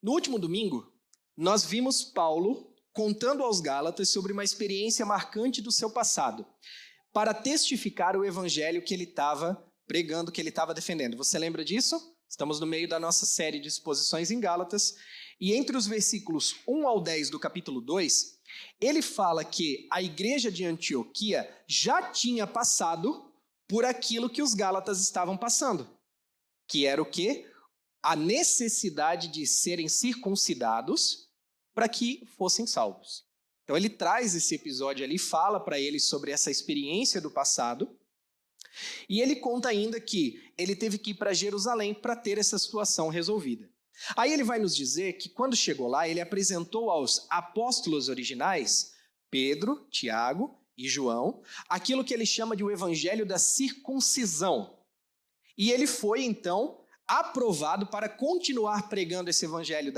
No último domingo, nós vimos Paulo contando aos Gálatas sobre uma experiência marcante do seu passado, para testificar o evangelho que ele estava pregando, que ele estava defendendo. Você lembra disso? Estamos no meio da nossa série de exposições em Gálatas, e entre os versículos 1 ao 10 do capítulo 2, ele fala que a igreja de Antioquia já tinha passado por aquilo que os Gálatas estavam passando, que era o quê? A necessidade de serem circuncidados para que fossem salvos. Então ele traz esse episódio ali, fala para eles sobre essa experiência do passado, e ele conta ainda que ele teve que ir para Jerusalém para ter essa situação resolvida. Aí ele vai nos dizer que quando chegou lá, ele apresentou aos apóstolos originais, Pedro, Tiago e João, aquilo que ele chama de o evangelho da circuncisão. E ele foi então aprovado para continuar pregando esse evangelho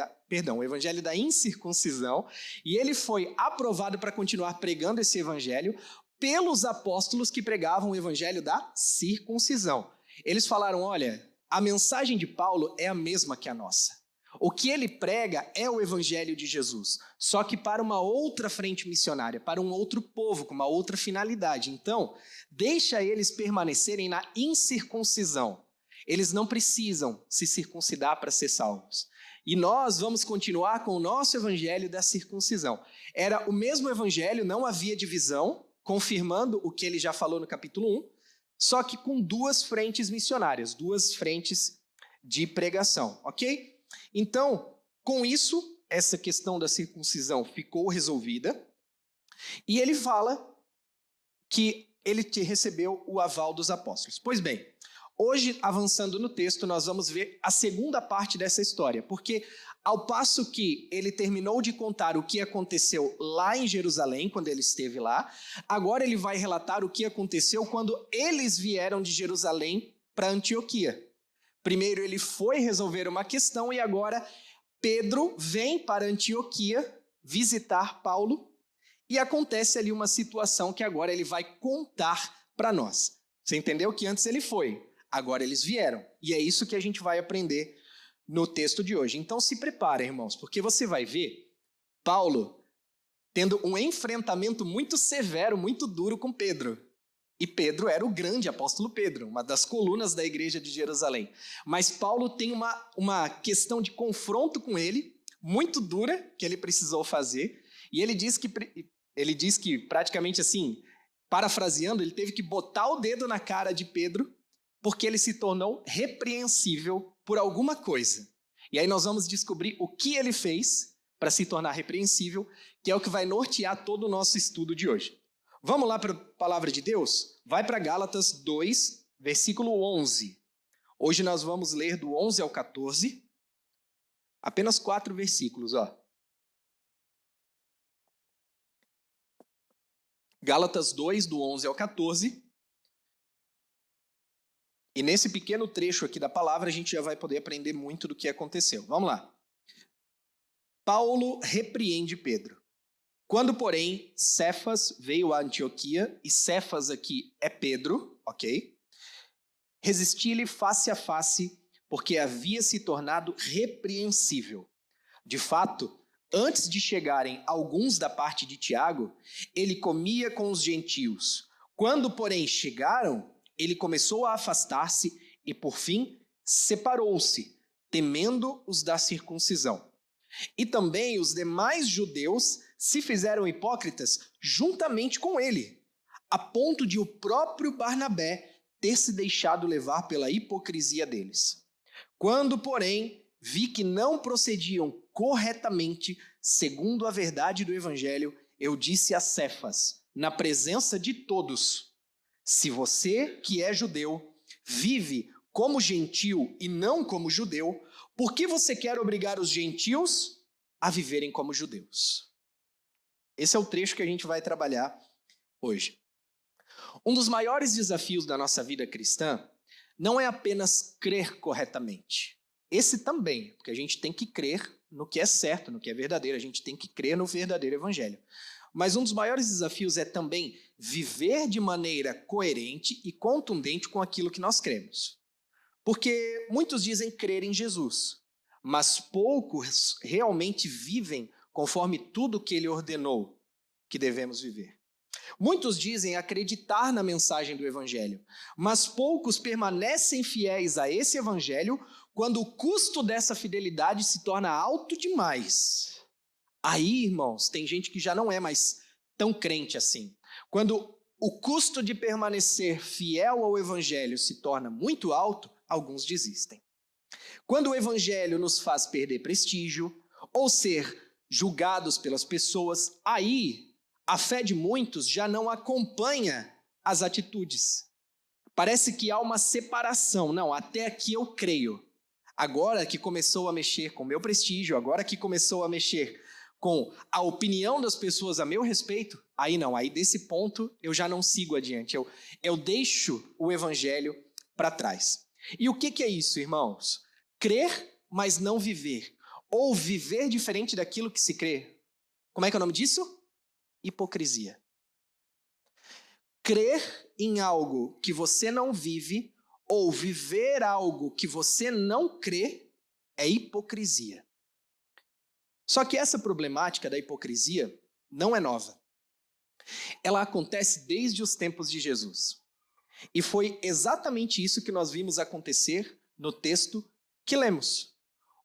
o evangelho da incircuncisão, e ele foi aprovado para continuar pregando esse evangelho pelos apóstolos que pregavam o evangelho da circuncisão. Eles falaram, olha, a mensagem de Paulo é a mesma que a nossa. O que ele prega é o evangelho de Jesus, só que para uma outra frente missionária, para um outro povo, com uma outra finalidade. Então, deixa eles permanecerem na incircuncisão. Eles não precisam se circuncidar para ser salvos. E nós vamos continuar com o nosso evangelho da circuncisão. Era o mesmo evangelho, não havia divisão, confirmando o que ele já falou no capítulo 1, só que com duas frentes missionárias, duas frentes de pregação, ok? Então, com isso, essa questão da circuncisão ficou resolvida, e ele fala que ele recebeu o aval dos apóstolos. Pois bem, hoje, avançando no texto, nós vamos ver a segunda parte dessa história, porque ao passo que ele terminou de contar o que aconteceu lá em Jerusalém, quando ele esteve lá, agora ele vai relatar o que aconteceu quando eles vieram de Jerusalém para Antioquia. Primeiro ele foi resolver uma questão e agora Pedro vem para Antioquia visitar Paulo e acontece ali uma situação que agora ele vai contar para nós. Você entendeu que antes ele foi? Agora eles vieram. E é isso que a gente vai aprender no texto de hoje. Então se preparem, irmãos, porque você vai ver Paulo tendo um enfrentamento muito severo, muito duro com Pedro. E Pedro era o grande apóstolo Pedro, uma das colunas da igreja de Jerusalém. Mas Paulo tem uma questão de confronto com ele, muito dura, que ele precisou fazer. E ele diz que praticamente assim, parafraseando, ele teve que botar o dedo na cara de Pedro, porque ele se tornou repreensível por alguma coisa. E aí nós vamos descobrir o que ele fez para se tornar repreensível, que é o que vai nortear todo o nosso estudo de hoje. Vamos lá para a palavra de Deus? Vai para Gálatas 2, versículo 11. Hoje nós vamos ler do 11 ao 14, apenas 4 versículos, ó. Gálatas 2, do 11 ao 14. E nesse pequeno trecho aqui da palavra, a gente já vai poder aprender muito do que aconteceu. Vamos lá. Paulo repreende Pedro. Quando, porém, Cefas veio a Antioquia, e Cefas aqui é Pedro, ok? Resisti-lhe face a face, porque havia se tornado repreensível. De fato, antes de chegarem alguns da parte de Tiago, ele comia com os gentios. Quando, porém, chegaram, ele começou a afastar-se e, por fim, separou-se, temendo os da circuncisão. E também os demais judeus se fizeram hipócritas juntamente com ele, a ponto de o próprio Barnabé ter se deixado levar pela hipocrisia deles. Quando, porém, vi que não procediam corretamente segundo a verdade do evangelho, eu disse a Cefas, na presença de todos: se você, que é judeu, vive como gentio e não como judeu, por que você quer obrigar os gentios a viverem como judeus? Esse é o trecho que a gente vai trabalhar hoje. Um dos maiores desafios da nossa vida cristã não é apenas crer corretamente. Esse também, porque a gente tem que crer no que é certo, no que é verdadeiro, a gente tem que crer no verdadeiro evangelho. Mas um dos maiores desafios é também viver de maneira coerente e contundente com aquilo que nós cremos. Porque muitos dizem crer em Jesus, mas poucos realmente vivem conforme tudo que ele ordenou que devemos viver. Muitos dizem acreditar na mensagem do Evangelho, mas poucos permanecem fiéis a esse Evangelho quando o custo dessa fidelidade se torna alto demais. Aí, irmãos, tem gente que já não é mais tão crente assim. Quando o custo de permanecer fiel ao Evangelho se torna muito alto, alguns desistem. Quando o Evangelho nos faz perder prestígio ou ser julgados pelas pessoas, aí a fé de muitos já não acompanha as atitudes. Parece que há uma separação. Não, até aqui eu creio. Agora que começou a mexer com o meu prestígio, agora que começou a mexer com a opinião das pessoas a meu respeito, aí não, aí desse ponto eu já não sigo adiante, eu deixo o Evangelho para trás. E o que é isso, irmãos? Crer, mas não viver, ou viver diferente daquilo que se crê. Como é que é o nome disso? Hipocrisia. Crer em algo que você não vive, ou viver algo que você não crê, é hipocrisia. Só que essa problemática da hipocrisia não é nova. Ela acontece desde os tempos de Jesus. E foi exatamente isso que nós vimos acontecer no texto que lemos.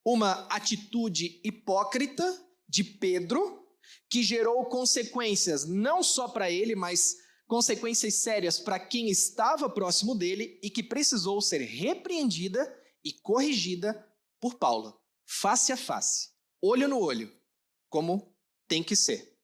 Uma atitude hipócrita de Pedro que gerou consequências não só para ele, mas consequências sérias para quem estava próximo dele e que precisou ser repreendida e corrigida por Paulo, face a face. Olho no olho, como tem que ser.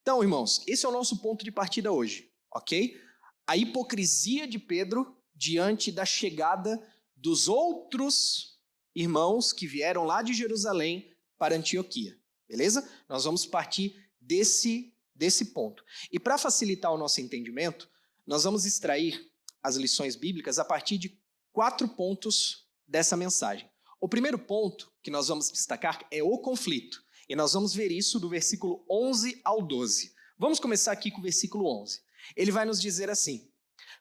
Então, irmãos, esse é o nosso ponto de partida hoje, ok? A hipocrisia de Pedro diante da chegada dos outros irmãos que vieram lá de Jerusalém para Antioquia, beleza? Nós vamos partir desse ponto. E para facilitar o nosso entendimento, nós vamos extrair as lições bíblicas a partir de 4 pontos dessa mensagem. O primeiro ponto que nós vamos destacar é o conflito. E nós vamos ver isso do versículo 11 ao 12. Vamos começar aqui com o versículo 11. Ele vai nos dizer assim: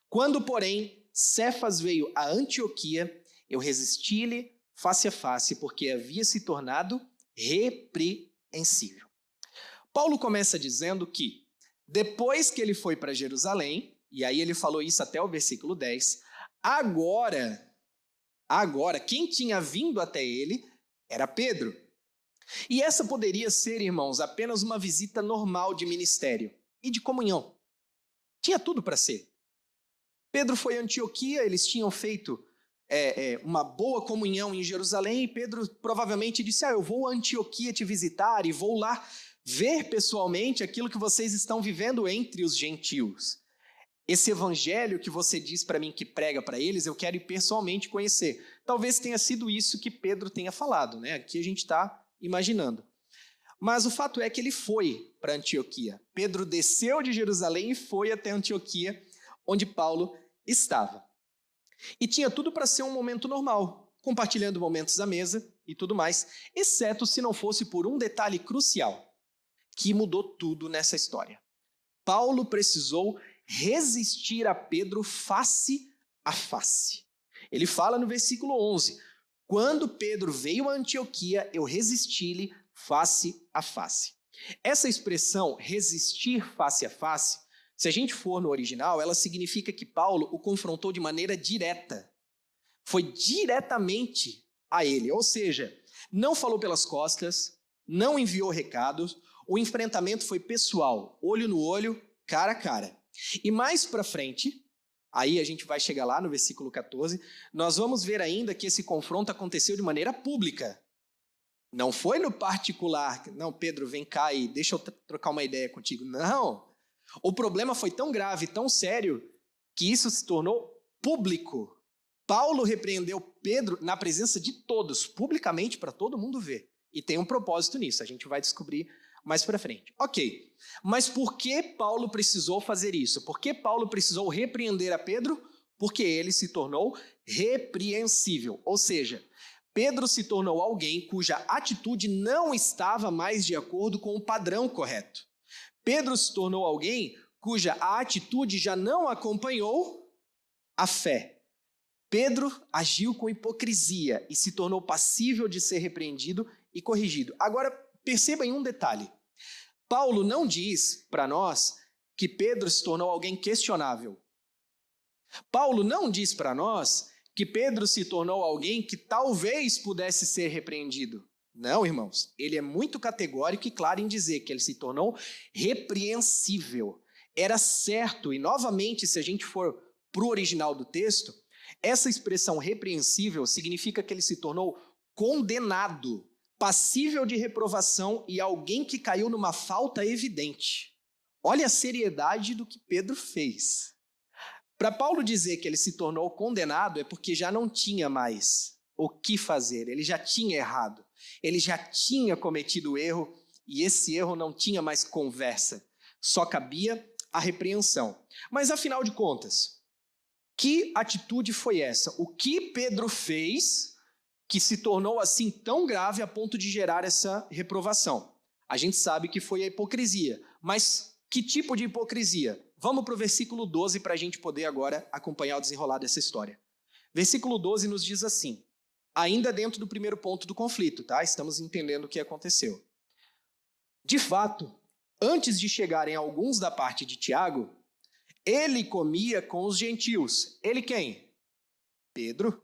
quando, porém, Cefas veio a Antioquia, eu resisti-lhe face a face, porque havia se tornado repreensível. Paulo começa dizendo que, depois que ele foi para Jerusalém, e aí ele falou isso até o versículo 10, agora, quem tinha vindo até ele era Pedro. E essa poderia ser, irmãos, apenas uma visita normal de ministério e de comunhão. Tinha tudo para ser. Pedro foi a Antioquia, eles tinham feito uma boa comunhão em Jerusalém, e Pedro provavelmente disse: eu vou a Antioquia te visitar e vou lá ver pessoalmente aquilo que vocês estão vivendo entre os gentios. Esse evangelho que você diz para mim que prega para eles, eu quero ir pessoalmente conhecer. Talvez tenha sido isso que Pedro tenha falado, né? Aqui a gente está imaginando. Mas o fato é que ele foi para Antioquia. Pedro desceu de Jerusalém e foi até Antioquia, onde Paulo estava. E tinha tudo para ser um momento normal, compartilhando momentos à mesa e tudo mais, exceto se não fosse por um detalhe crucial, que mudou tudo nessa história. Paulo precisou resistir a Pedro face a face. Ele fala no versículo 11, quando Pedro veio a Antioquia, eu resisti-lhe face a face. Essa expressão, resistir face a face, se a gente for no original, ela significa que Paulo o confrontou de maneira direta. Foi diretamente a ele, ou seja, não falou pelas costas, não enviou recados, o enfrentamento foi pessoal, olho no olho, cara a cara. E mais para frente, aí a gente vai chegar lá no versículo 14, nós vamos ver ainda que esse confronto aconteceu de maneira pública. Não foi no particular, não, Pedro, vem cá e deixa eu trocar uma ideia contigo. Não, o problema foi tão grave, tão sério, que isso se tornou público. Paulo repreendeu Pedro na presença de todos, publicamente, para todo mundo ver. E tem um propósito nisso, a gente vai descobrir mais para frente. Ok, mas por que Paulo precisou fazer isso? Por que Paulo precisou repreender a Pedro? Porque ele se tornou repreensível, ou seja, Pedro se tornou alguém cuja atitude não estava mais de acordo com o padrão correto. Pedro se tornou alguém cuja atitude já não acompanhou a fé. Pedro agiu com hipocrisia e se tornou passível de ser repreendido e corrigido. Agora, perceba em um detalhe. Paulo não diz para nós que Pedro se tornou alguém questionável. Paulo não diz para nós que Pedro se tornou alguém que talvez pudesse ser repreendido. Não, irmãos. Ele é muito categórico e claro em dizer que ele se tornou repreensível. Era certo, e novamente, se a gente for para o original do texto, essa expressão repreensível significa que ele se tornou condenado, passível de reprovação e alguém que caiu numa falta evidente. Olha a seriedade do que Pedro fez. Para Paulo dizer que ele se tornou condenado é porque já não tinha mais o que fazer, ele já tinha errado, ele já tinha cometido erro e esse erro não tinha mais conversa, só cabia a repreensão. Mas afinal de contas, que atitude foi essa? O que Pedro fez que se tornou assim tão grave a ponto de gerar essa reprovação? A gente sabe que foi a hipocrisia, mas que tipo de hipocrisia? Vamos para o versículo 12 para a gente poder agora acompanhar o desenrolar dessa história. Versículo 12 nos diz assim, ainda dentro do primeiro ponto do conflito, tá? Estamos entendendo o que aconteceu. De fato, antes de chegarem alguns da parte de Tiago, ele comia com os gentios. Ele quem? Pedro.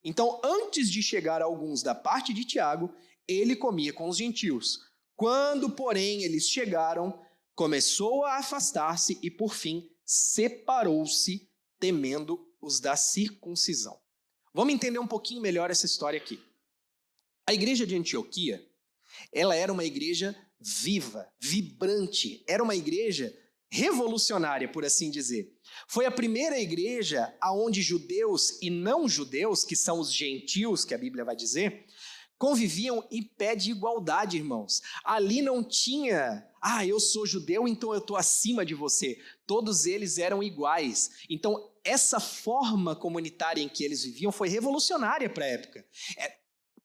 Então, antes de chegar alguns da parte de Tiago, ele comia com os gentios. Quando, porém, eles chegaram, começou a afastar-se e, por fim, separou-se, temendo os da circuncisão. Vamos entender um pouquinho melhor essa história aqui. A igreja de Antioquia, ela era uma igreja viva, vibrante, era uma igreja revolucionária, por assim dizer. Foi a primeira igreja onde judeus e não judeus, que são os gentios, que a Bíblia vai dizer, conviviam em pé de igualdade, irmãos. Ali não tinha, eu sou judeu, então eu estou acima de você. Todos eles eram iguais. Então, essa forma comunitária em que eles viviam foi revolucionária para a época.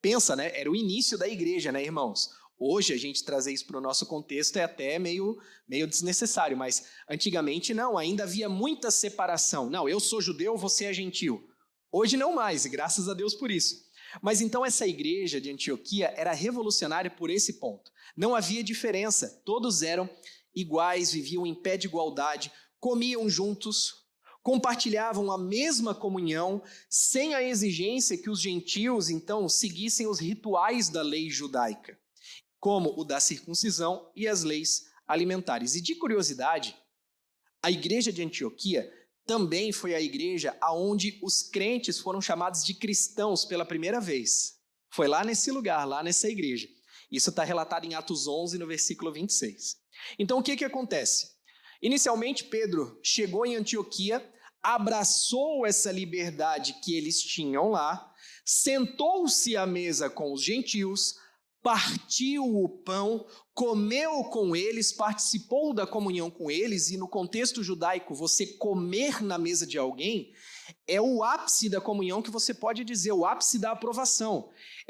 Pensa, né? Era o início da igreja, né, irmãos? Hoje, a gente trazer isso para o nosso contexto é até meio desnecessário, mas antigamente não, ainda havia muita separação. Não, eu sou judeu, você é gentil. Hoje não mais, e graças a Deus por isso. Mas então essa igreja de Antioquia era revolucionária por esse ponto. Não havia diferença, todos eram iguais, viviam em pé de igualdade, comiam juntos, compartilhavam a mesma comunhão, sem a exigência que os gentios, então, seguissem os rituais da lei judaica, como o da circuncisão e as leis alimentares. E de curiosidade, a igreja de Antioquia também foi a igreja onde os crentes foram chamados de cristãos pela primeira vez. Foi lá nesse lugar, lá nessa igreja. Isso está relatado em Atos 11, no versículo 26. Então, o que acontece? Inicialmente, Pedro chegou em Antioquia, abraçou essa liberdade que eles tinham lá, sentou-se à mesa com os gentios, partiu o pão, comeu com eles, participou da comunhão com eles, e no contexto judaico, você comer na mesa de alguém é o ápice da comunhão que você pode dizer, o ápice da aprovação.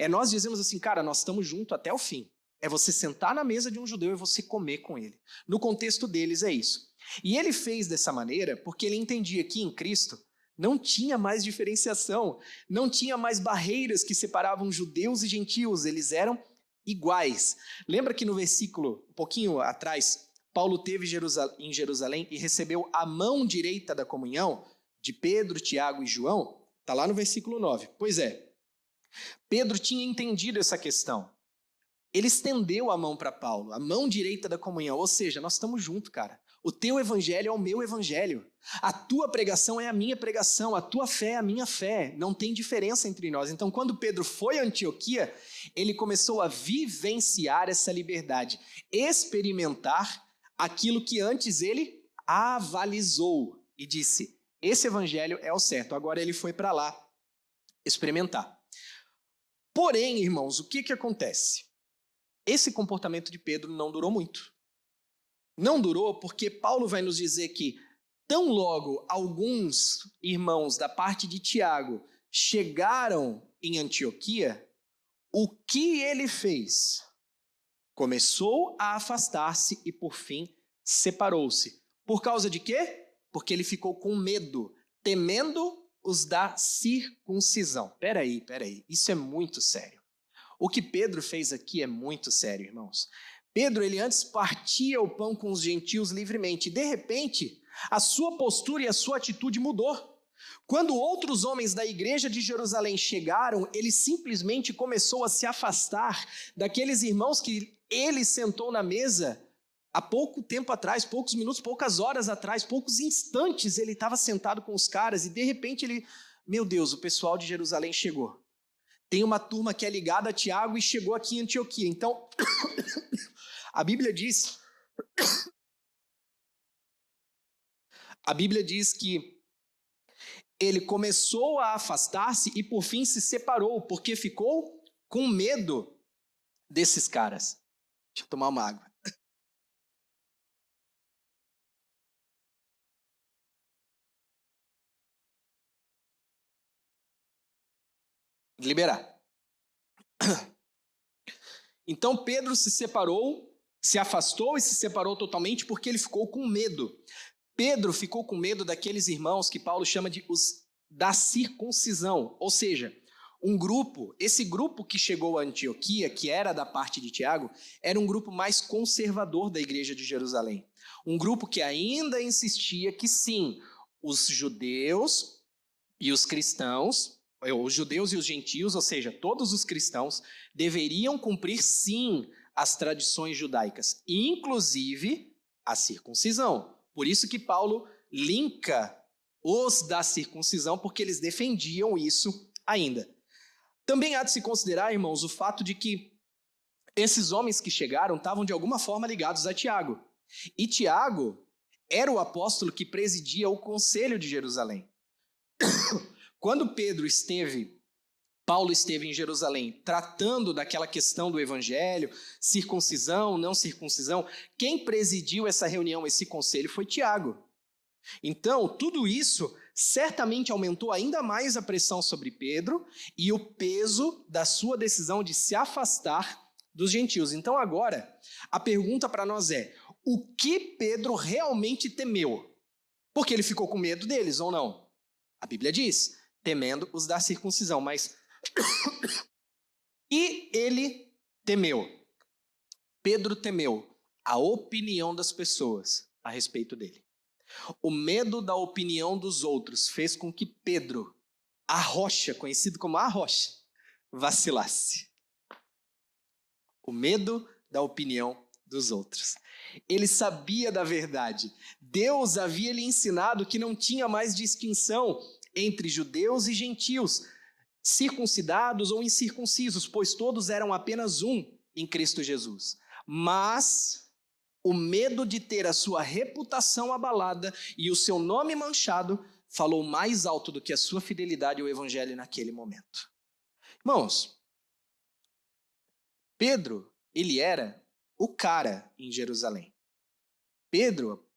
Nós dizemos assim, cara, nós estamos juntos até o fim. É você sentar na mesa de um judeu e você comer com ele. No contexto deles é isso. E ele fez dessa maneira porque ele entendia que em Cristo não tinha mais diferenciação, não tinha mais barreiras que separavam judeus e gentios, eles eram iguais. Lembra que no versículo, um pouquinho atrás, Paulo teve em Jerusalém e recebeu a mão direita da comunhão de Pedro, Tiago e João? Está lá no versículo 9. Pois é, Pedro tinha entendido essa questão. Ele estendeu a mão para Paulo, a mão direita da comunhão, ou seja, nós estamos juntos, cara. O teu evangelho é o meu evangelho. A tua pregação é a minha pregação. A tua fé é a minha fé. Não tem diferença entre nós. Então, quando Pedro foi a Antioquia, ele começou a vivenciar essa liberdade, experimentar aquilo que antes ele avalizou e disse, esse evangelho é o certo. Agora ele foi para lá experimentar. Porém, irmãos, o que acontece? Esse comportamento de Pedro não durou muito. Não durou porque Paulo vai nos dizer que tão logo alguns irmãos da parte de Tiago chegaram em Antioquia, o que ele fez? Começou a afastar-se e, por fim, separou-se. Por causa de quê? Porque ele ficou com medo, temendo os da circuncisão. Peraí, isso é muito sério. O que Pedro fez aqui é muito sério, irmãos. Pedro, ele antes partia o pão com os gentios livremente. De repente, a sua postura e a sua atitude mudou. Quando outros homens da igreja de Jerusalém chegaram, ele simplesmente começou a se afastar daqueles irmãos que ele sentou na mesa há pouco tempo atrás, poucos minutos, poucas horas atrás, poucos instantes ele estava sentado com os caras e de repente ele, meu Deus, o pessoal de Jerusalém chegou. Tem uma turma que é ligada a Tiago e chegou aqui em Antioquia. Então, a Bíblia diz que ele começou a afastar-se e por fim se separou, porque ficou com medo desses caras. Deixa eu tomar uma água. Liberar. Então Pedro se separou, se afastou e se separou totalmente porque ele ficou com medo. Pedro ficou com medo daqueles irmãos que Paulo chama de os da circuncisão, ou seja, esse grupo que chegou a Antioquia, que era da parte de Tiago, era um grupo mais conservador da igreja de Jerusalém. Um grupo que ainda insistia que sim, os judeus e os cristãos, os judeus e os gentios, ou seja, todos os cristãos, deveriam cumprir sim as tradições judaicas, inclusive a circuncisão. Por isso que Paulo linka os da circuncisão, porque eles defendiam isso ainda. Também há de se considerar, irmãos, o fato de que esses homens que chegaram estavam de alguma forma ligados a Tiago. E Tiago era o apóstolo que presidia o conselho de Jerusalém. Quando Paulo esteve em Jerusalém tratando daquela questão do evangelho, circuncisão, não circuncisão, quem presidiu essa reunião, esse conselho, foi Tiago. Então, tudo isso certamente aumentou ainda mais a pressão sobre Pedro e o peso da sua decisão de se afastar dos gentios. Então, agora, a pergunta para nós é: o que Pedro realmente temeu? Porque ele ficou com medo deles ou não? A Bíblia diz, temendo os da circuncisão, mas e ele temeu? Pedro temeu a opinião das pessoas a respeito dele. O medo da opinião dos outros fez com que Pedro, a rocha, conhecido como a rocha, vacilasse. O medo da opinião dos outros. Ele sabia da verdade. Deus havia lhe ensinado que não tinha mais distinção entre judeus e gentios, circuncidados ou incircuncisos, pois todos eram apenas um em Cristo Jesus. Mas o medo de ter a sua reputação abalada e o seu nome manchado falou mais alto do que a sua fidelidade ao evangelho naquele momento. Irmãos, Pedro, ele era o cara em Jerusalém.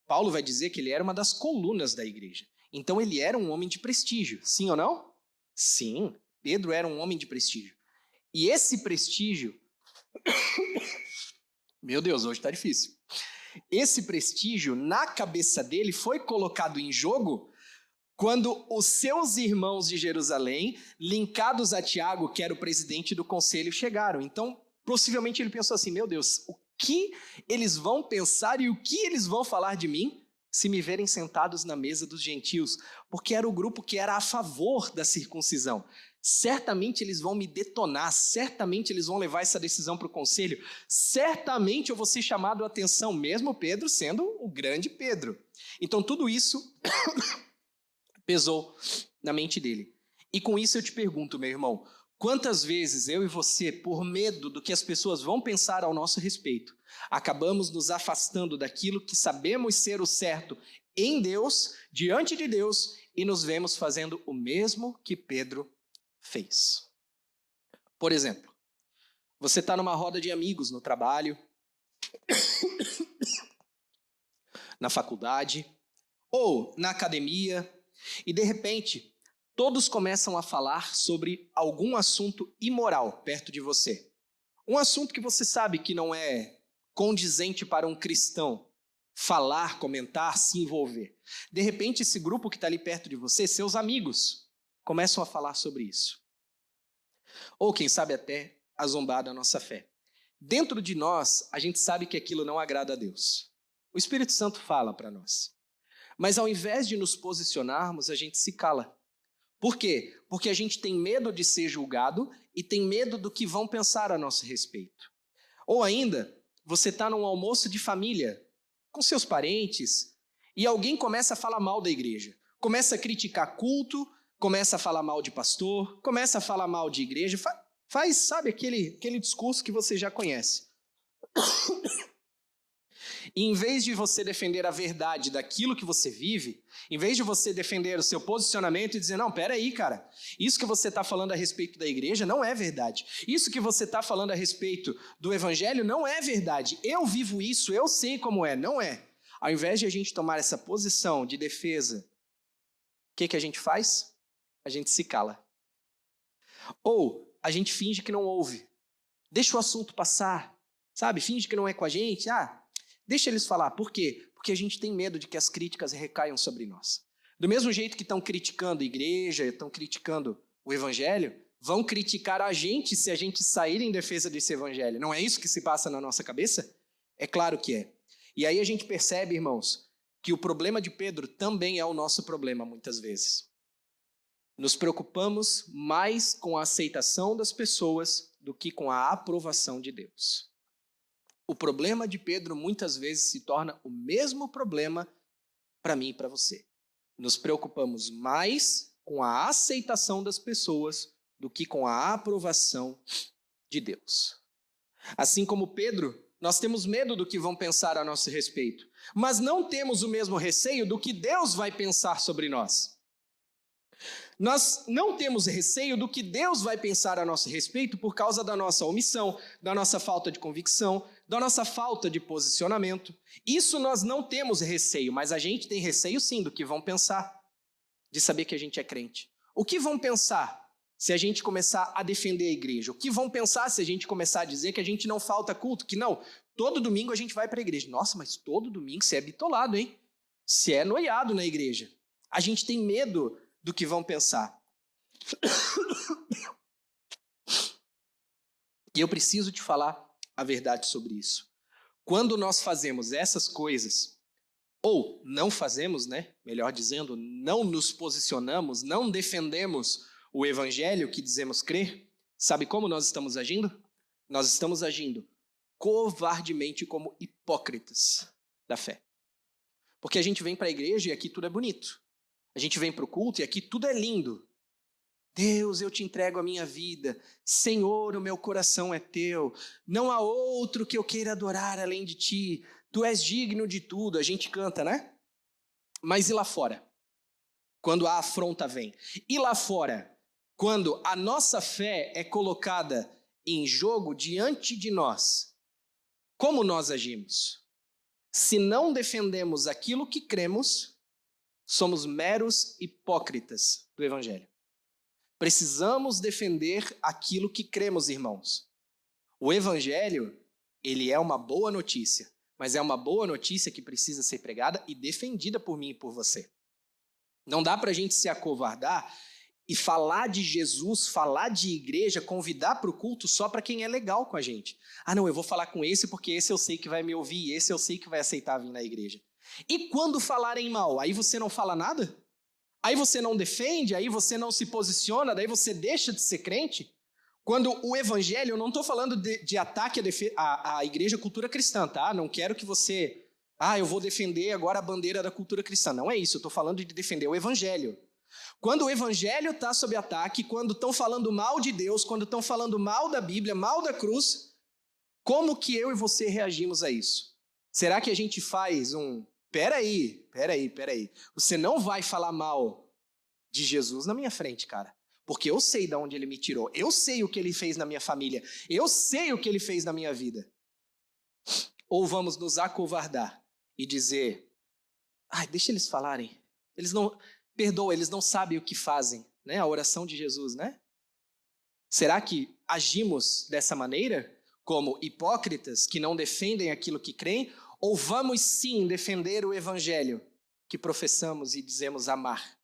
Paulo vai dizer que ele era uma das colunas da igreja. Então ele era um homem de prestígio, sim ou não? Sim, Pedro era um homem de prestígio. E esse prestígio... Meu Deus, hoje está difícil. Esse prestígio, na cabeça dele, foi colocado em jogo quando os seus irmãos de Jerusalém, linkados a Tiago, que era o presidente do conselho, chegaram. Então, possivelmente ele pensou assim, meu Deus, o que eles vão pensar e o que eles vão falar de mim se me verem sentados na mesa dos gentios? Porque era o grupo que era a favor da circuncisão. Certamente eles vão me detonar, certamente eles vão levar essa decisão para o conselho, certamente eu vou ser chamado a atenção, mesmo Pedro sendo o grande Pedro. Então tudo isso pesou na mente dele. E com isso eu te pergunto, meu irmão, quantas vezes eu e você, por medo do que as pessoas vão pensar ao nosso respeito, acabamos nos afastando daquilo que sabemos ser o certo em Deus, diante de Deus, e nos vemos fazendo o mesmo que Pedro fez. Por exemplo, você está numa roda de amigos no trabalho, na faculdade ou na academia e de repente todos começam a falar sobre algum assunto imoral perto de você. Um assunto que você sabe que não é condizente para um cristão falar, comentar, se envolver. De repente esse grupo que está ali perto de você, seus amigos, começam a falar sobre isso. Ou, quem sabe, até a zombar da nossa fé. Dentro de nós, a gente sabe que aquilo não agrada a Deus. O Espírito Santo fala para nós. Mas ao invés de nos posicionarmos, a gente se cala. Por quê? Porque a gente tem medo de ser julgado e tem medo do que vão pensar a nosso respeito. Ou ainda, você está num almoço de família, com seus parentes, e alguém começa a falar mal da igreja. Começa a criticar culto, começa a falar mal de pastor, começa a falar mal de igreja, faz, sabe, aquele discurso que você já conhece. E em vez de você defender a verdade daquilo que você vive, em vez de você defender o seu posicionamento e dizer, não, peraí, cara, isso que você está falando a respeito da igreja não é verdade. Isso que você está falando a respeito do evangelho não é verdade. Eu vivo isso, eu sei como é, não é. Ao invés de a gente tomar essa posição de defesa, o que a gente faz? A gente se cala. Ou a gente finge que não ouve. Deixa o assunto passar, sabe? Finge que não é com a gente. Deixa eles falar. Por quê? Porque a gente tem medo de que as críticas recaiam sobre nós. Do mesmo jeito que estão criticando a igreja, estão criticando o evangelho, vão criticar a gente se a gente sair em defesa desse evangelho. Não é isso que se passa na nossa cabeça? É claro que é. E aí a gente percebe, irmãos, que o problema de Pedro também é o nosso problema muitas vezes. Nos preocupamos mais com a aceitação das pessoas do que com a aprovação de Deus. O problema de Pedro muitas vezes se torna o mesmo problema para mim e para você. Nos preocupamos mais com a aceitação das pessoas do que com a aprovação de Deus. Assim como Pedro, nós temos medo do que vão pensar a nosso respeito, mas não temos o mesmo receio do que Deus vai pensar sobre nós. Nós não temos receio do que Deus vai pensar a nosso respeito por causa da nossa omissão, da nossa falta de convicção, da nossa falta de posicionamento. Isso nós não temos receio, mas a gente tem receio sim do que vão pensar, de saber que a gente é crente. O que vão pensar se a gente começar a defender a igreja? O que vão pensar se a gente começar a dizer que a gente não falta culto? Que não, todo domingo a gente vai para a igreja. Nossa, mas todo domingo você é bitolado, hein? Você é noiado na igreja. A gente tem medo do que vão pensar. E eu preciso te falar a verdade sobre isso. Quando nós fazemos essas coisas, ou não fazemos, né? Melhor dizendo, não nos posicionamos, não defendemos o evangelho que dizemos crer, sabe como nós estamos agindo? Nós estamos agindo covardemente como hipócritas da fé. Porque a gente vem para a igreja e aqui tudo é bonito. A gente vem para o culto e aqui tudo é lindo. Deus, eu te entrego a minha vida. Senhor, o meu coração é teu. Não há outro que eu queira adorar além de ti. Tu és digno de tudo. A gente canta, né? Mas e lá fora? Quando a afronta vem. E lá fora? Quando a nossa fé é colocada em jogo diante de nós. Como nós agimos? Se não defendemos aquilo que cremos, somos meros hipócritas do evangelho. Precisamos defender aquilo que cremos, irmãos. O evangelho, ele é uma boa notícia, mas é uma boa notícia que precisa ser pregada e defendida por mim e por você. Não dá para a gente se acovardar e falar de Jesus, falar de igreja, convidar para o culto só para quem é legal com a gente. Não, eu vou falar com esse porque esse eu sei que vai me ouvir, esse eu sei que vai aceitar vir na igreja. E quando falarem mal, aí você não fala nada? Aí você não defende? Aí você não se posiciona? Daí você deixa de ser crente? Quando o evangelho, eu não estou falando de ataque à igreja cultura cristã, tá? Não quero que você... eu vou defender agora a bandeira da cultura cristã. Não é isso, eu estou falando de defender o evangelho. Quando o evangelho está sob ataque, quando estão falando mal de Deus, quando estão falando mal da Bíblia, mal da cruz, como que eu e você reagimos a isso? Será que a gente faz Peraí. Você não vai falar mal de Jesus na minha frente, cara. Porque eu sei de onde ele me tirou. Eu sei o que ele fez na minha família. Eu sei o que ele fez na minha vida. Ou vamos nos acovardar e dizer, deixa eles falarem. Eles não sabem o que fazem, né? A oração de Jesus, né? Será que agimos dessa maneira? Como hipócritas que não defendem aquilo que creem? Ou vamos sim defender o evangelho que professamos e dizemos amar?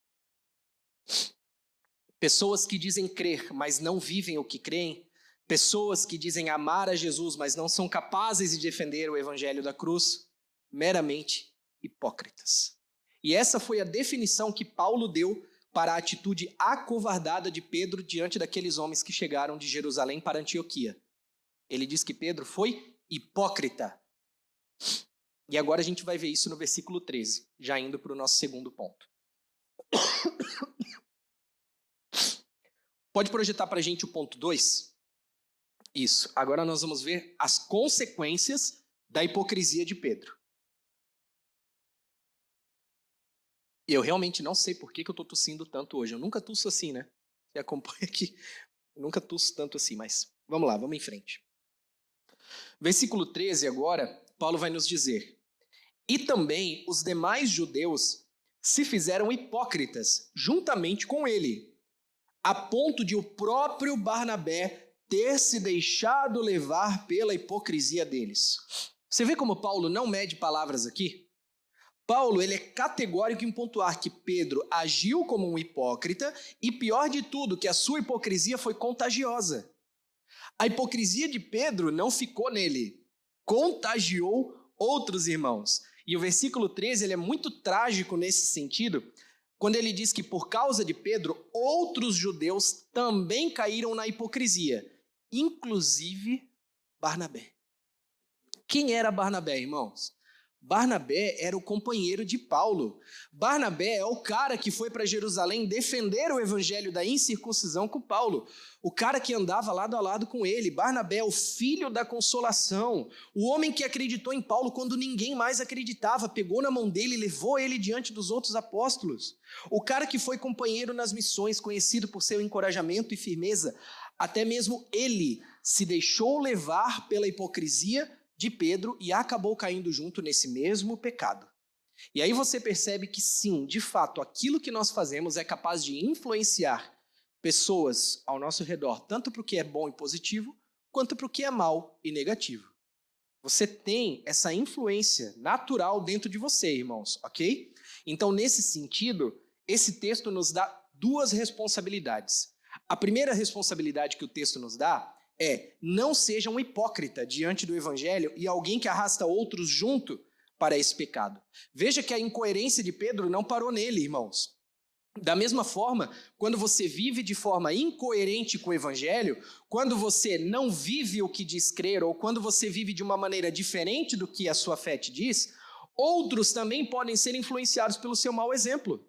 Pessoas que dizem crer, mas não vivem o que creem. Pessoas que dizem amar a Jesus, mas não são capazes de defender o evangelho da cruz. Meramente hipócritas. E essa foi a definição que Paulo deu para a atitude acovardada de Pedro diante daqueles homens que chegaram de Jerusalém para Antioquia. Ele diz que Pedro foi hipócrita. E agora a gente vai ver isso no versículo 13, já indo para o nosso segundo ponto. Pode projetar para a gente o ponto 2? Isso. Agora nós vamos ver as consequências da hipocrisia de Pedro. E eu realmente não sei por que eu estou tossindo tanto hoje. Eu nunca tusso assim, né? Você acompanha aqui. Eu nunca tusso tanto assim, mas vamos lá, vamos em frente. Versículo 13 agora, Paulo vai nos dizer: e também os demais judeus se fizeram hipócritas juntamente com ele, a ponto de o próprio Barnabé ter se deixado levar pela hipocrisia deles. Você vê como Paulo não mede palavras aqui? Paulo, ele é categórico em pontuar que Pedro agiu como um hipócrita e, pior de tudo, que a sua hipocrisia foi contagiosa. A hipocrisia de Pedro não ficou nele, contagiou outros irmãos. E o versículo 13 ele é muito trágico nesse sentido, quando ele diz que por causa de Pedro, outros judeus também caíram na hipocrisia, inclusive Barnabé. Quem era Barnabé, irmãos? Barnabé era o companheiro de Paulo. Barnabé é o cara que foi para Jerusalém defender o evangelho da incircuncisão com Paulo. O cara que andava lado a lado com ele. Barnabé é o filho da consolação. O homem que acreditou em Paulo quando ninguém mais acreditava. Pegou na mão dele e levou ele diante dos outros apóstolos. O cara que foi companheiro nas missões, conhecido por seu encorajamento e firmeza. Até mesmo ele se deixou levar pela hipocrisia de Pedro e acabou caindo junto nesse mesmo pecado. E aí você percebe que sim, de fato, aquilo que nós fazemos é capaz de influenciar pessoas ao nosso redor, tanto para o que é bom e positivo, quanto para o que é mal e negativo. Você tem essa influência natural dentro de você, irmãos, ok? Então, nesse sentido, esse texto nos dá duas responsabilidades. A primeira responsabilidade que o texto nos dá é: não seja um hipócrita diante do evangelho e alguém que arrasta outros junto para esse pecado. Veja que a incoerência de Pedro não parou nele, irmãos. Da mesma forma, quando você vive de forma incoerente com o evangelho, quando você não vive o que diz crer, ou quando você vive de uma maneira diferente do que a sua fé te diz, outros também podem ser influenciados pelo seu mau exemplo.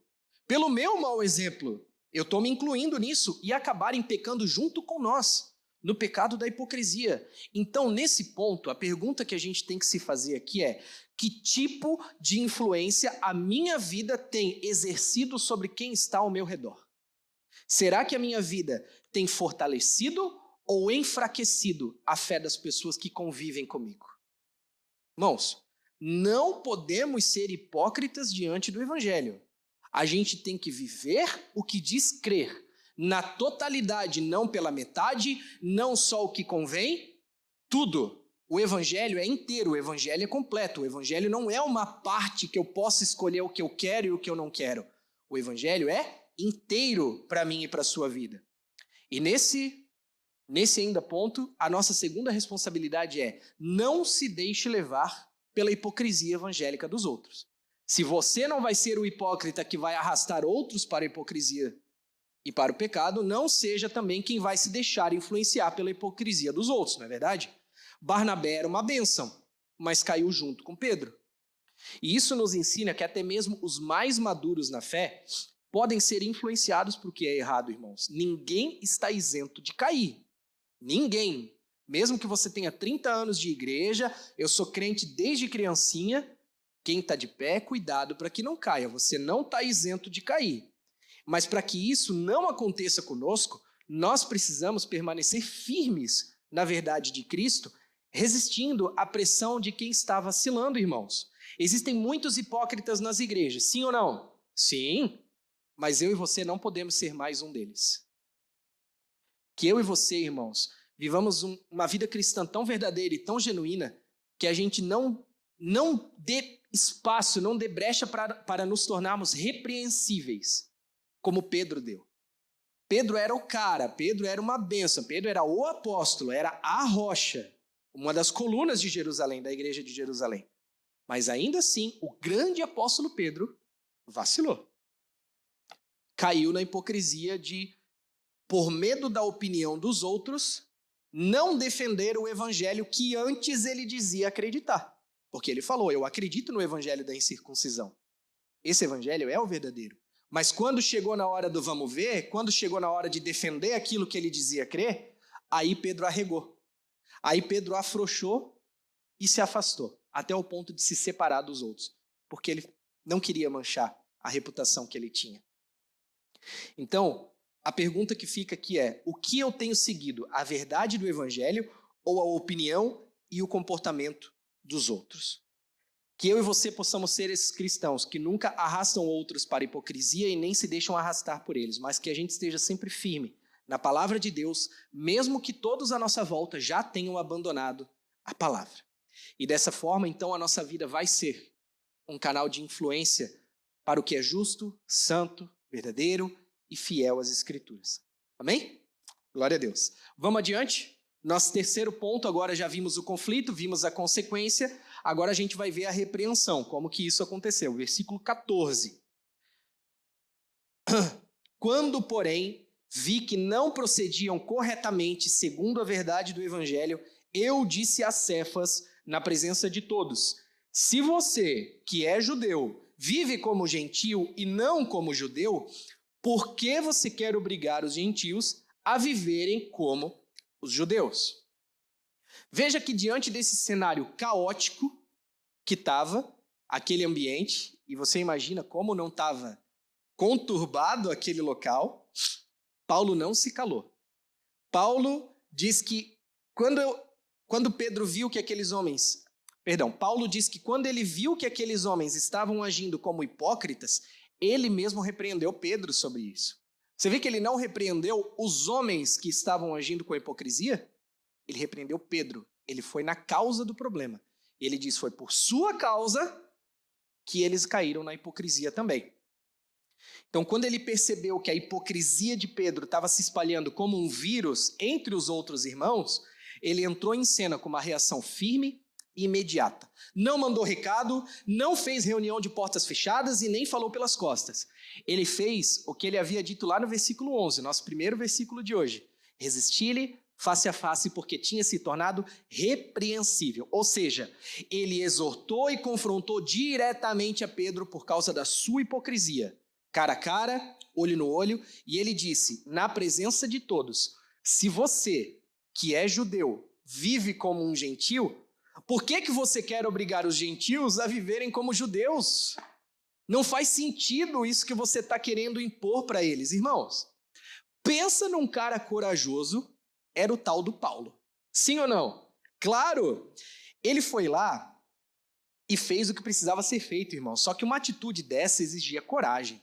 Pelo meu mau exemplo. Eu estou me incluindo nisso e acabarem pecando junto com nós, no pecado da hipocrisia. Então, nesse ponto, a pergunta que a gente tem que se fazer aqui é: que tipo de influência a minha vida tem exercido sobre quem está ao meu redor? Será que a minha vida tem fortalecido ou enfraquecido a fé das pessoas que convivem comigo? Irmãos, não podemos ser hipócritas diante do evangelho. A gente tem que viver o que diz crer, na totalidade, não pela metade, não só o que convém, tudo. O evangelho é inteiro, o evangelho é completo. O evangelho não é uma parte que eu possa escolher o que eu quero e o que eu não quero. O evangelho é inteiro para mim e para a sua vida. E nesse ainda ponto, a nossa segunda responsabilidade é: não se deixe levar pela hipocrisia evangélica dos outros. Se você não vai ser o hipócrita que vai arrastar outros para a hipocrisia e para o pecado, não seja também quem vai se deixar influenciar pela hipocrisia dos outros, não é verdade? Barnabé era uma bênção, mas caiu junto com Pedro. E isso nos ensina que até mesmo os mais maduros na fé podem ser influenciados por o que é errado, irmãos. Ninguém está isento de cair. Ninguém. Mesmo que você tenha 30 anos de igreja, eu sou crente desde criancinha, quem está de pé, cuidado para que não caia. Você não está isento de cair. Mas para que isso não aconteça conosco, nós precisamos permanecer firmes na verdade de Cristo, resistindo à pressão de quem está vacilando, irmãos. Existem muitos hipócritas nas igrejas, sim ou não? Sim, mas eu e você não podemos ser mais um deles. Que eu e você, irmãos, vivamos uma vida cristã tão verdadeira e tão genuína que a gente não dê espaço, não dê brecha para nos tornarmos repreensíveis, como Pedro deu. Pedro era o cara, Pedro era uma bênção, Pedro era o apóstolo, era a rocha, uma das colunas de Jerusalém, da igreja de Jerusalém. Mas ainda assim, o grande apóstolo Pedro vacilou. Caiu na hipocrisia de, por medo da opinião dos outros, não defender o evangelho que antes ele dizia acreditar. Porque ele falou, eu acredito no evangelho da incircuncisão. Esse evangelho é o verdadeiro. Mas quando chegou na hora do vamos ver, quando chegou na hora de defender aquilo que ele dizia crer, aí Pedro arregou. Aí Pedro afrouxou e se afastou, até o ponto de se separar dos outros, porque ele não queria manchar a reputação que ele tinha. Então, a pergunta que fica aqui é, o que eu tenho seguido, a verdade do evangelho ou a opinião e o comportamento dos outros? Que eu e você possamos ser esses cristãos que nunca arrastam outros para a hipocrisia e nem se deixam arrastar por eles, mas que a gente esteja sempre firme na palavra de Deus, mesmo que todos à nossa volta já tenham abandonado a palavra. E dessa forma, então, a nossa vida vai ser um canal de influência para o que é justo, santo, verdadeiro e fiel às Escrituras. Amém? Glória a Deus. Vamos adiante? Nosso terceiro ponto, agora já vimos o conflito, vimos a consequência, agora a gente vai ver a repreensão, como que isso aconteceu. Versículo 14. Quando, porém, vi que não procediam corretamente segundo a verdade do Evangelho, eu disse a Cefas, na presença de todos, se você, que é judeu, vive como gentio e não como judeu, por que você quer obrigar os gentios a viverem como os judeus? Veja que diante desse cenário caótico que estava aquele ambiente, e você imagina como não estava conturbado aquele local, Paulo não se calou. Paulo diz que Paulo diz que quando ele viu que aqueles homens estavam agindo como hipócritas, ele mesmo repreendeu Pedro sobre isso. Você vê que ele não repreendeu os homens que estavam agindo com a hipocrisia? Ele repreendeu Pedro. Ele foi na causa do problema. Ele diz, foi por sua causa que eles caíram na hipocrisia também. Então, quando ele percebeu que a hipocrisia de Pedro estava se espalhando como um vírus entre os outros irmãos, ele entrou em cena com uma reação firme e imediata. Não mandou recado, não fez reunião de portas fechadas e nem falou pelas costas. Ele fez o que ele havia dito lá no versículo 11, nosso primeiro versículo de hoje. Resisti-lhe face a face porque tinha se tornado repreensível. Ou seja, ele exortou e confrontou diretamente a Pedro por causa da sua hipocrisia. Cara a cara, olho no olho, e ele disse, na presença de todos, se você, que é judeu, vive como um gentio, por que você quer obrigar os gentios a viverem como judeus? Não faz sentido isso que você está querendo impor para eles, irmãos. Pensa num cara corajoso, era o tal do Paulo. Sim ou não? Claro, ele foi lá e fez o que precisava ser feito, irmão. Só que uma atitude dessa exigia coragem.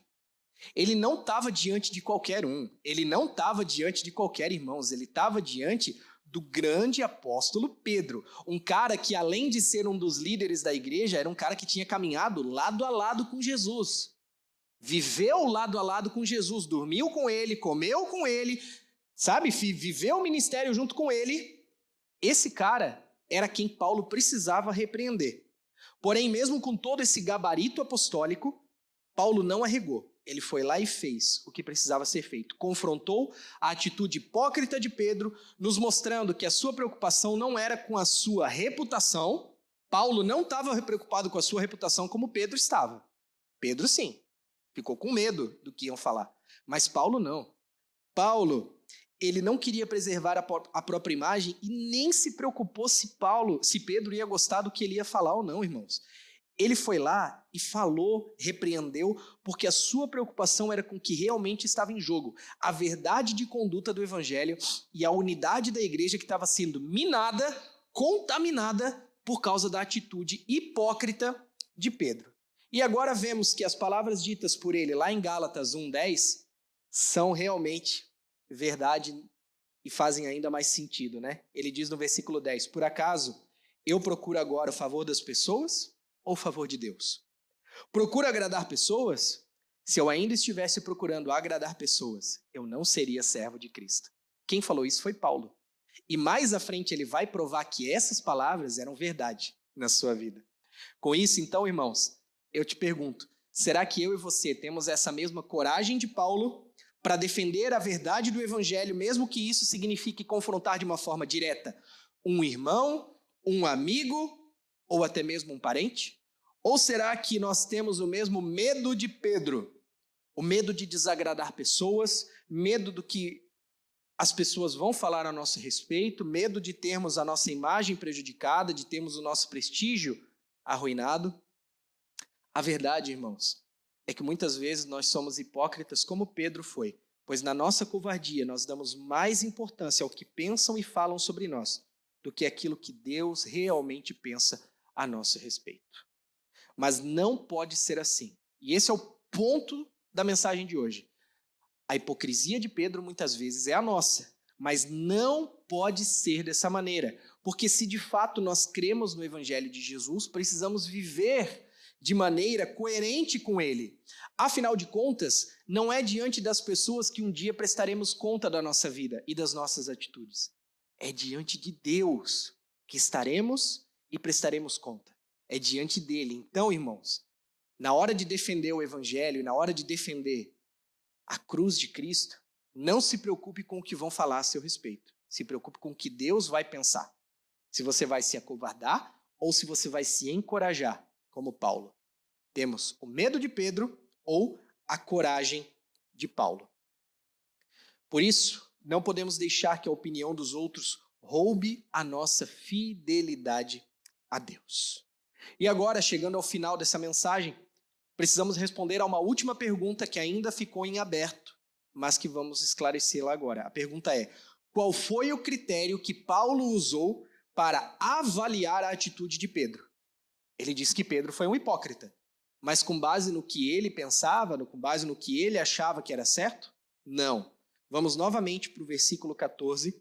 Ele não estava diante de qualquer um, ele não estava diante de qualquer irmão, ele estava diante do grande apóstolo Pedro, um cara que, além de ser um dos líderes da igreja, era um cara que tinha caminhado lado a lado com Jesus, viveu lado a lado com Jesus, dormiu com ele, comeu com ele, sabe, viveu o ministério junto com ele. Esse cara era quem Paulo precisava repreender. Porém, mesmo com todo esse gabarito apostólico, Paulo não arregou. Ele foi lá e fez o que precisava ser feito. Confrontou a atitude hipócrita de Pedro, nos mostrando que a sua preocupação não era com a sua reputação. Paulo não estava preocupado com a sua reputação como Pedro estava. Pedro, sim, ficou com medo do que iam falar. Mas Paulo não. Paulo, ele não queria preservar a própria imagem e nem se preocupou se Pedro ia gostar do que ele ia falar ou não, irmãos. Ele foi lá e falou, repreendeu, porque a sua preocupação era com o que realmente estava em jogo. A verdade de conduta do evangelho e a unidade da igreja que estava sendo minada, contaminada por causa da atitude hipócrita de Pedro. E agora vemos que as palavras ditas por ele lá em Gálatas 1:10 são realmente verdade e fazem ainda mais sentido, né? Ele diz no versículo 10, por acaso eu procuro agora o favor das pessoas ou o favor de Deus? Procuro agradar pessoas? Se eu ainda estivesse procurando agradar pessoas, eu não seria servo de Cristo. Quem falou isso foi Paulo. E mais à frente ele vai provar que essas palavras eram verdade na sua vida. Com isso, então, irmãos, eu te pergunto, será que eu e você temos essa mesma coragem de Paulo para defender a verdade do evangelho, mesmo que isso signifique confrontar de uma forma direta um irmão, um amigo ou até mesmo um parente? Ou será que nós temos o mesmo medo de Pedro? O medo de desagradar pessoas, medo do que as pessoas vão falar a nosso respeito, medo de termos a nossa imagem prejudicada, de termos o nosso prestígio arruinado? A verdade, irmãos, é que muitas vezes nós somos hipócritas como Pedro foi, pois na nossa covardia nós damos mais importância ao que pensam e falam sobre nós do que aquilo que Deus realmente pensa a nosso respeito. Mas não pode ser assim. E esse é o ponto da mensagem de hoje. A hipocrisia de Pedro muitas vezes é a nossa, mas não pode ser dessa maneira, porque se de fato nós cremos no Evangelho de Jesus, precisamos viver de maneira coerente com ele. Afinal de contas, não é diante das pessoas que um dia prestaremos conta da nossa vida e das nossas atitudes. É diante de Deus que estaremos e prestaremos conta. É diante dele. Então, irmãos, na hora de defender o Evangelho, na hora de defender a cruz de Cristo, não se preocupe com o que vão falar a seu respeito. Se preocupe com o que Deus vai pensar. Se você vai se acovardar ou se você vai se encorajar, como Paulo. Temos o medo de Pedro ou a coragem de Paulo. Por isso, não podemos deixar que a opinião dos outros roube a nossa fidelidade a Deus. E agora, chegando ao final dessa mensagem, precisamos responder a uma última pergunta que ainda ficou em aberto, mas que vamos esclarecê-la agora. A pergunta é: qual foi o critério que Paulo usou para avaliar a atitude de Pedro? Ele disse que Pedro foi um hipócrita, mas com base no que ele pensava, com base no que ele achava que era certo? Não. Vamos novamente para o versículo 14,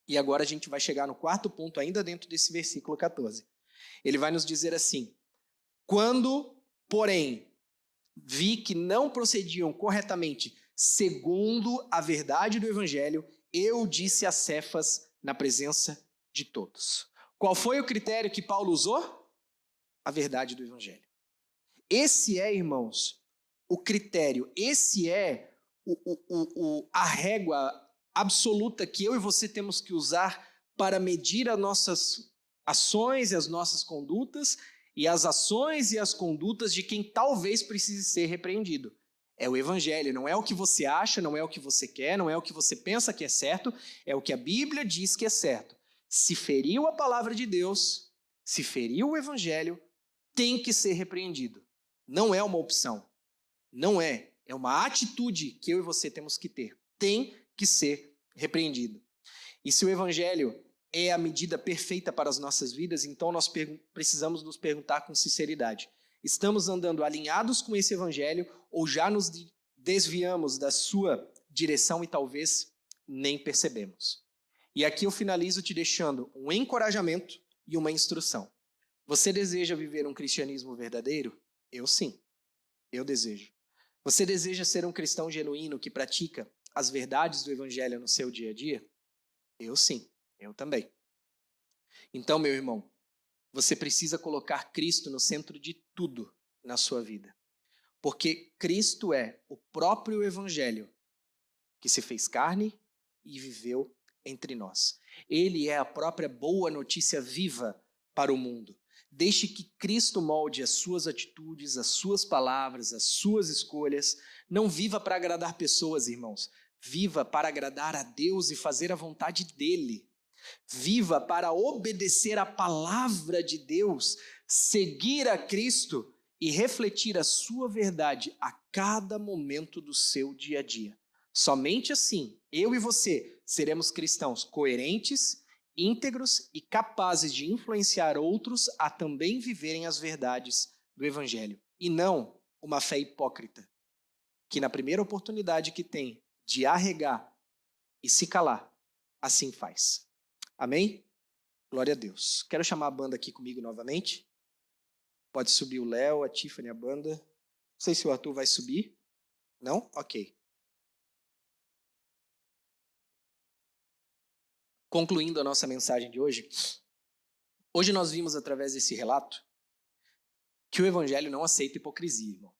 e agora a gente vai chegar no quarto ponto, ainda dentro desse versículo 14. Ele vai nos dizer assim: quando, porém, vi que não procediam corretamente segundo a verdade do Evangelho, eu disse a Cefas na presença de todos. Qual foi o critério que Paulo usou? A verdade do Evangelho. Esse é, irmãos, o critério, esse é a régua absoluta que eu e você temos que usar para medir as nossas ações e as nossas condutas e as ações e as condutas de quem talvez precise ser repreendido. É o Evangelho, não é o que você acha, não é o que você quer, não é o que você pensa que é certo, é o que a Bíblia diz que é certo. Se feriu a palavra de Deus, se feriu o Evangelho, tem que ser repreendido. Não é uma opção. Não é. É uma atitude que eu e você temos que ter. Tem que ser repreendido. E se o Evangelho é a medida perfeita para as nossas vidas, então nós precisamos nos perguntar com sinceridade: estamos andando alinhados com esse Evangelho ou já nos desviamos da sua direção e talvez nem percebemos? E aqui eu finalizo te deixando um encorajamento e uma instrução. Você deseja viver um cristianismo verdadeiro? Eu sim, eu desejo. Você deseja ser um cristão genuíno que pratica as verdades do Evangelho no seu dia a dia? Eu sim, eu também. Então, meu irmão, você precisa colocar Cristo no centro de tudo na sua vida. Porque Cristo é o próprio Evangelho que se fez carne e viveu entre nós. Ele é a própria boa notícia viva para o mundo. Deixe que Cristo molde as suas atitudes, as suas palavras, as suas escolhas. Não viva para agradar pessoas, irmãos. Viva para agradar a Deus e fazer a vontade dele. Viva para obedecer a palavra de Deus, seguir a Cristo e refletir a sua verdade a cada momento do seu dia a dia. Somente assim, eu e você seremos cristãos coerentes, íntegros e capazes de influenciar outros a também viverem as verdades do Evangelho. E não uma fé hipócrita, que na primeira oportunidade que tem de arregar e se calar, assim faz. Amém? Glória a Deus. Quero chamar a banda aqui comigo novamente. Pode subir o Léo, a Tiffany, a banda. Não sei se o Arthur vai subir. Não? Ok. Concluindo a nossa mensagem de hoje, hoje nós vimos através desse relato que o evangelho não aceita hipocrisia, irmão.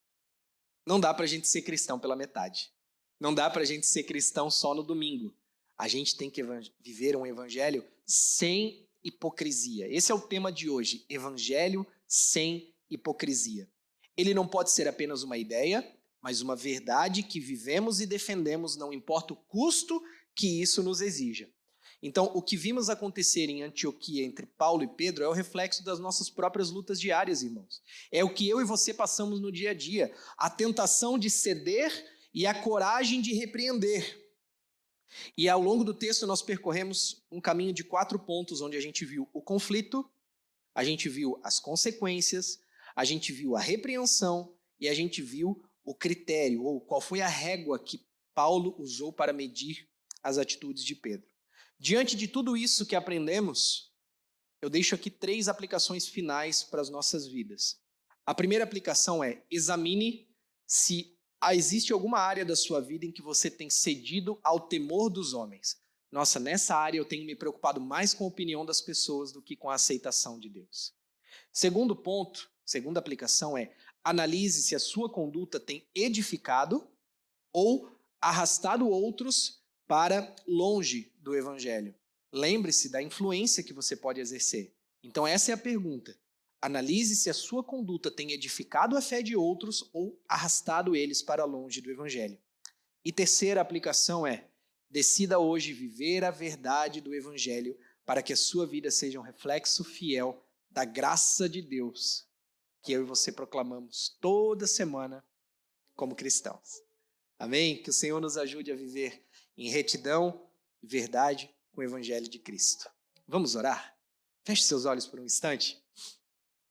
Não dá para a gente ser cristão pela metade. Não dá para a gente ser cristão só no domingo. A gente tem que viver um evangelho sem hipocrisia. Esse é o tema de hoje, evangelho sem hipocrisia. Ele não pode ser apenas uma ideia, mas uma verdade que vivemos e defendemos, não importa o custo que isso nos exija. Então, o que vimos acontecer em Antioquia entre Paulo e Pedro é o reflexo das nossas próprias lutas diárias, irmãos. É o que eu e você passamos no dia a dia. A tentação de ceder e a coragem de repreender. E ao longo do texto nós percorremos um caminho de 4 pontos, onde a gente viu o conflito, a gente viu as consequências, a gente viu a repreensão e a gente viu o critério, ou qual foi a régua que Paulo usou para medir as atitudes de Pedro. Diante de tudo isso que aprendemos, eu deixo aqui 3 aplicações finais para as nossas vidas. A primeira aplicação é: examine se existe alguma área da sua vida em que você tem cedido ao temor dos homens. Nossa, nessa área eu tenho me preocupado mais com a opinião das pessoas do que com a aceitação de Deus. Segundo ponto, segunda aplicação é: analise se a sua conduta tem edificado ou arrastado outros para longe do evangelho. Lembre-se da influência que você pode exercer. Então essa é a pergunta. Analise se a sua conduta tem edificado a fé de outros ou arrastado eles para longe do evangelho. E terceira aplicação é: decida hoje viver a verdade do evangelho para que a sua vida seja um reflexo fiel da graça de Deus que eu e você proclamamos toda semana como cristãos. Amém? Que o Senhor nos ajude a viver em retidão e verdade com o evangelho de Cristo. Vamos orar? Feche seus olhos por um instante.